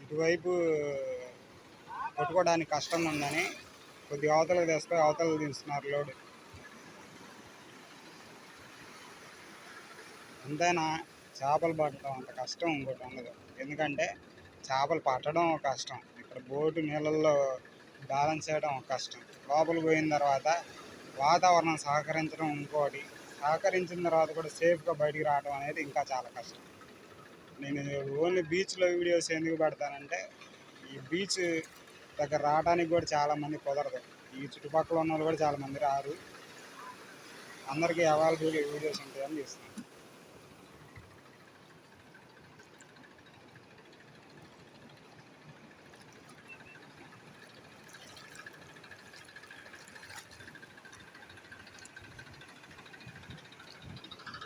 ఇటువైపు కొట్టుకోవడానికి కష్టంగా ఉందని కొద్దిగా అవతలకు తెసుకొని అవతలకు దించుతున్నారు లోడు. ఎంతైనా చేపలు పట్టడం అంత కష్టం ఇంకోటి ఉండదు. ఎందుకంటే చేపలు పట్టడం కష్టం, ఇక్కడ బోటు నీళ్ళల్లో బ్యాలెన్స్ చేయడం కష్టం, లోపలికి పోయిన తర్వాత వాతావరణం సహకరించడం ఇంకోటి, సహకరించిన తర్వాత కూడా సేఫ్గా బయటికి రావడం అనేది ఇంకా చాలా కష్టం. నేను ఓన్లీ బీచ్లో వీడియోస్ ఎందుకు పెడతానంటే ఈ బీచ్ దగ్గర రావడానికి కూడా చాలామంది కుదరదు, ఈ చుట్టుపక్కల ఉన్న వాళ్ళు కూడా చాలామంది రారు, అందరికీ అవైలబుల్గా వీడియోస్ ఉంటాయని చూస్తున్నాను.